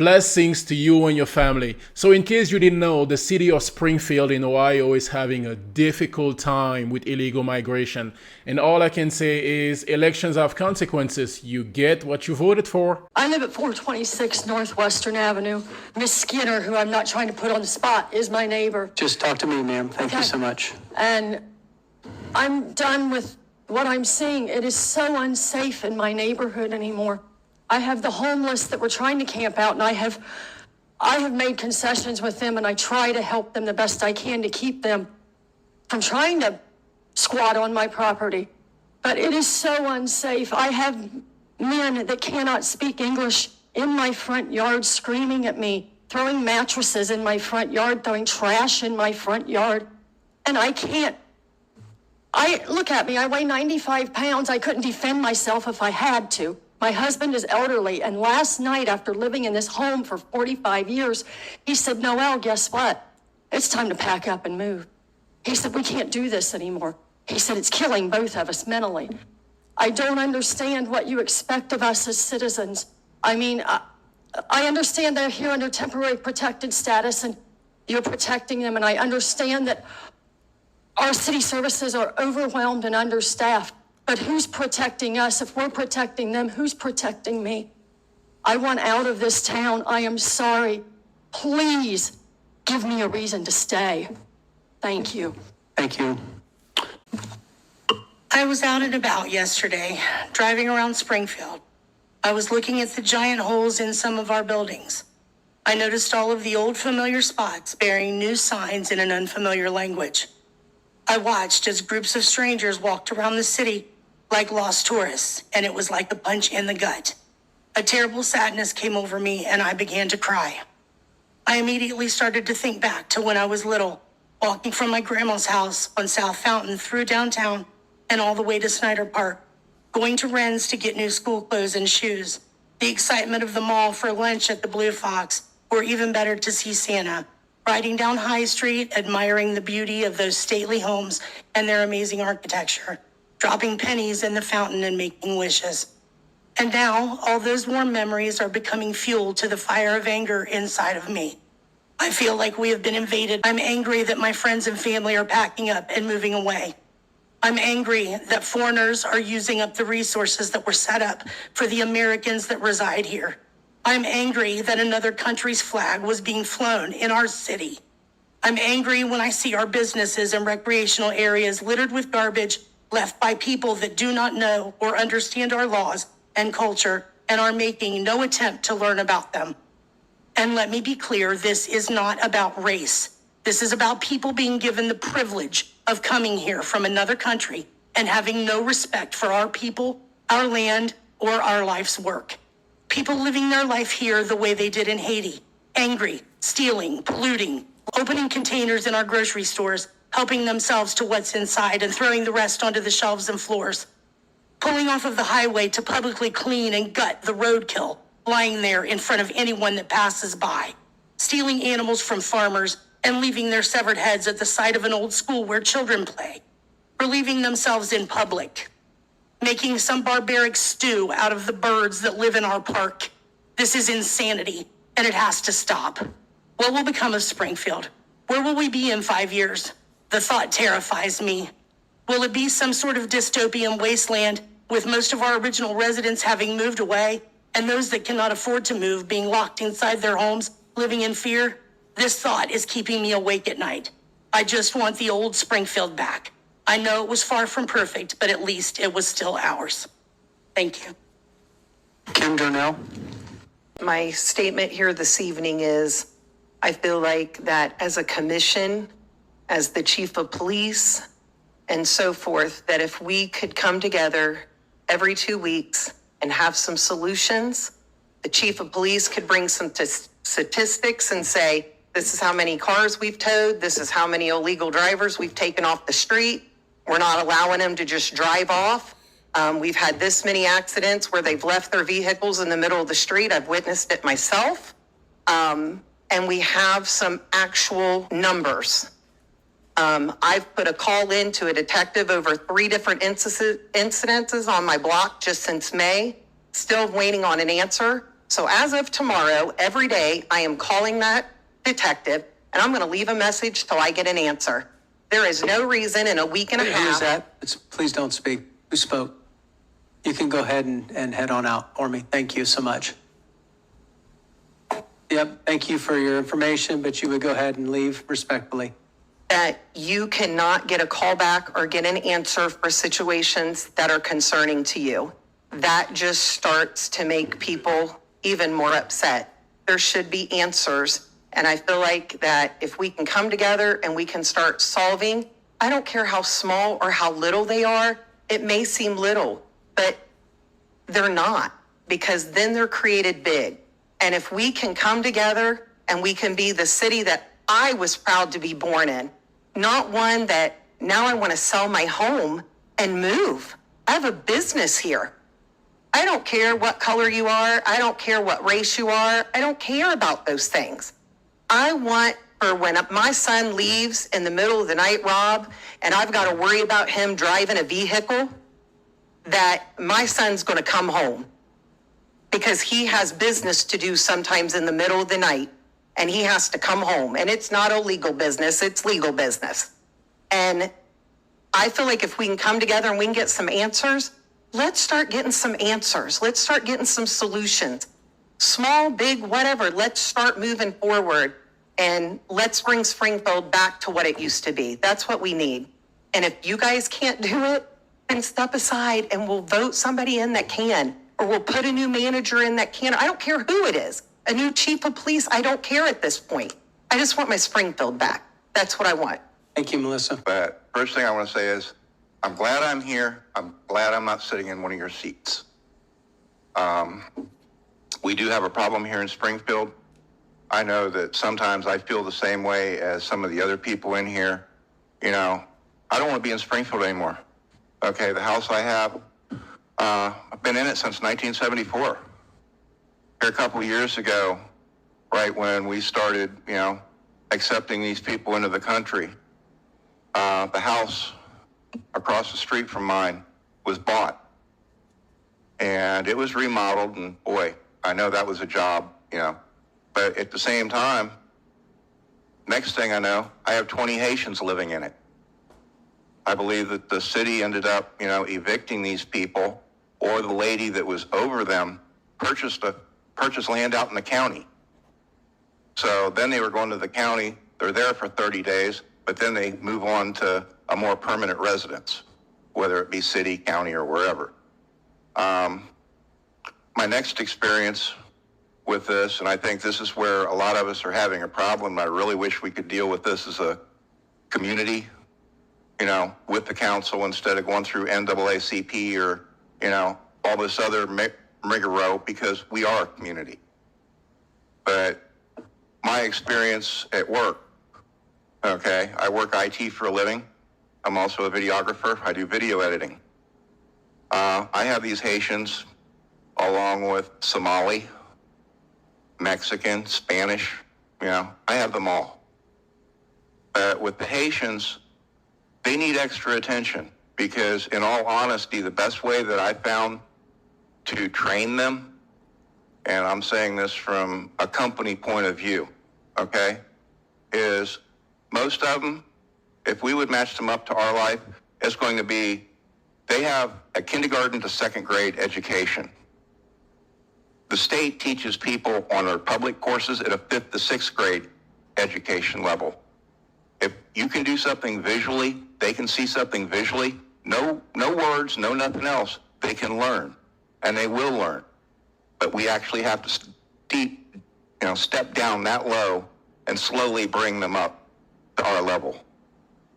Blessings to you and your family. So, in case you didn't know, the city of Springfield in Ohio is having a difficult time with illegal migration. And all I can say is elections have consequences. You get what you voted for. I live at 426 Northwestern Avenue. Miss Skinner, who I'm not trying to put on the spot, is my neighbor. Just talk to me, ma'am. Thank you so much. And I'm done with what I'm seeing. It is so unsafe in my neighborhood anymore. I have the homeless that were trying to camp out, and I have made concessions with them, and I try to help them the best I can to keep them from trying to squat on my property. But it is so unsafe. I have men that cannot speak English in my front yard screaming at me, throwing mattresses in my front yard, throwing trash in my front yard. And I can't. Look at me, I weigh 95 pounds. I couldn't defend myself if I had to. My husband is elderly, and last night, after living in this home for 45 years, he said, Noelle, guess what? It's time to pack up and move. He said, we can't do this anymore. He said, it's killing both of us mentally. I don't understand what you expect of us as citizens. I mean, I understand they're here under temporary protected status, and you're protecting them, and I understand that our city services are overwhelmed and understaffed. But who's protecting us? If we're protecting them, who's protecting me? I want out of this town. I am sorry. Please give me a reason to stay. Thank you. Thank you. I was out and about yesterday, driving around Springfield. I was looking at the giant holes in some of our buildings. I noticed all of the old familiar spots bearing new signs in an unfamiliar language. I watched as groups of strangers walked around the city like lost tourists, and it was like a punch in the gut. A terrible sadness came over me, and I began to cry. I immediately started to think back to when I was little, walking from my grandma's house on South Fountain through downtown and all the way to Snyder Park, going to Wren's to get new school clothes and shoes, the excitement of the mall for lunch at the Blue Fox, or even better to see Santa, riding down High Street, admiring the beauty of those stately homes and their amazing architecture, dropping pennies in the fountain and making wishes. And now, all those warm memories are becoming fuel to the fire of anger inside of me. I feel like we have been invaded. I'm angry that my friends and family are packing up and moving away. I'm angry that foreigners are using up the resources that were set up for the Americans that reside here. I'm angry that another country's flag was being flown in our city. I'm angry when I see our businesses and recreational areas littered with garbage left by people that do not know or understand our laws and culture and are making no attempt to learn about them. And let me be clear, this is not about race. This is about people being given the privilege of coming here from another country and having no respect for our people, our land, or our life's work. People living their life here the way they did in Haiti, angry, stealing, polluting, opening containers in our grocery stores, helping themselves to what's inside and throwing the rest onto the shelves and floors, pulling off of the highway to publicly clean and gut the roadkill lying there in front of anyone that passes by, stealing animals from farmers and leaving their severed heads at the side of an old school where children play, relieving themselves in public, making some barbaric stew out of the birds that live in our park. This is insanity, and it has to stop. What will become of Springfield? Where will we be in 5 years? The thought terrifies me. Will it be some sort of dystopian wasteland with most of our original residents having moved away and those that cannot afford to move being locked inside their homes, living in fear? This thought is keeping me awake at night. I just want the old Springfield back. I know it was far from perfect, but at least it was still ours. Thank you. Kim Donnell. My statement here this evening is, I feel like that as a commission, as the chief of police and so forth, that if we could come together every 2 weeks and have some solutions, the chief of police could bring some statistics and say, this is how many cars we've towed, this is how many illegal drivers we've taken off the street. We're not allowing them to just drive off. We've had this many accidents where they've left their vehicles in the middle of the street. I've witnessed it myself. And we have some actual numbers. I've put a call in to a detective over 3 different incidences on my block just since May, still waiting on an answer. So as of tomorrow, every day, I am calling that detective, and I'm going to leave a message till I get an answer. There is no reason in a week and a Who is half. that? Please don't speak. Who spoke? You can go ahead and head on out for me. Thank you so much. Yep, thank you for your information, but you would go ahead and leave respectfully. That you cannot get a call back or get an answer for situations that are concerning to you. That just starts to make people even more upset. There should be answers. And I feel like that if we can come together and we can start solving, I don't care how small or how little they are, it may seem little, but they're not, because then they're created big. And if we can come together and we can be the city that I was proud to be born in, not one that now I want to sell my home and move. I have a business here. I don't care what color you are. I don't care what race you are. I don't care about those things. I want for when my son leaves in the middle of the night, Rob, and I've got to worry about him driving a vehicle, that my son's going to come home. Because he has business to do sometimes in the middle of the night, and he has to come home. And it's not illegal business, it's legal business. And I feel like if we can come together and we can get some answers, let's start getting some answers. Let's start getting some solutions. Small, big, whatever, let's start moving forward. And let's bring Springfield back to what it used to be. That's what we need. And if you guys can't do it, then step aside and we'll vote somebody in that can. Or we'll put a new manager in that can. I don't care who it is. A new chief of police, I don't care at this point. I just want my Springfield back. That's what I want. Thank you, Melissa. But first thing I want to say is, I'm glad I'm here. I'm glad I'm not sitting in one of your seats. We do have a problem here in Springfield. I know that sometimes I feel the same way as some of the other people in here. You know, I don't want to be in Springfield anymore. Okay, the house I have, I've been in it since 1974. Here a couple of years ago, right when we started, accepting these people into the country, the house across the street from mine was bought. And it was remodeled, and boy, I know that was a job, But at the same time, next thing I know, I have 20 Haitians living in it. I believe that the city ended up, evicting these people, or the lady that was over them purchased land out in the county. So then they were going to the county. They're there for 30 days, but then they move on to a more permanent residence, whether it be city, county, or wherever. My next experience with this, and I think this is where a lot of us are having a problem. I really wish we could deal with this as a community, with the council instead of going through NAACP or, all this other rigmarole, because we are a community. But my experience at work, okay, I work IT for a living. I'm also a videographer. I do video editing. I have these Haitians along with Somali, Mexican, Spanish, I have them all. With the Haitians, they need extra attention because, in all honesty, the best way that I found to train them, and I'm saying this from a company point of view, okay, is most of them, if we would match them up to our life, it's going to be, they have a kindergarten to second grade education. The state teaches people on their public courses at a 5th to 6th grade education level. If you can do something visually, they can see something visually, no words, no nothing else, they can learn, and they will learn. But we actually have to step down that low and slowly bring them up to our level.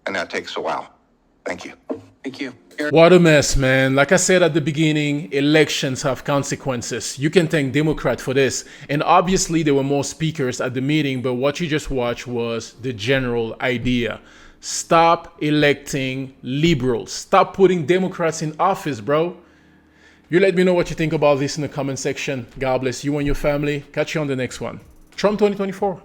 And that takes a while. Thank you. Thank you. What a mess, man. Like I said at the beginning, elections have consequences. You can thank Democrats for this. And obviously there were more speakers at the meeting, but what you just watched was the general idea. Stop electing liberals. Stop putting Democrats in office, bro. You let me know what you think about this in the comment section. God bless you and your family. Catch you on the next one. Trump 2024.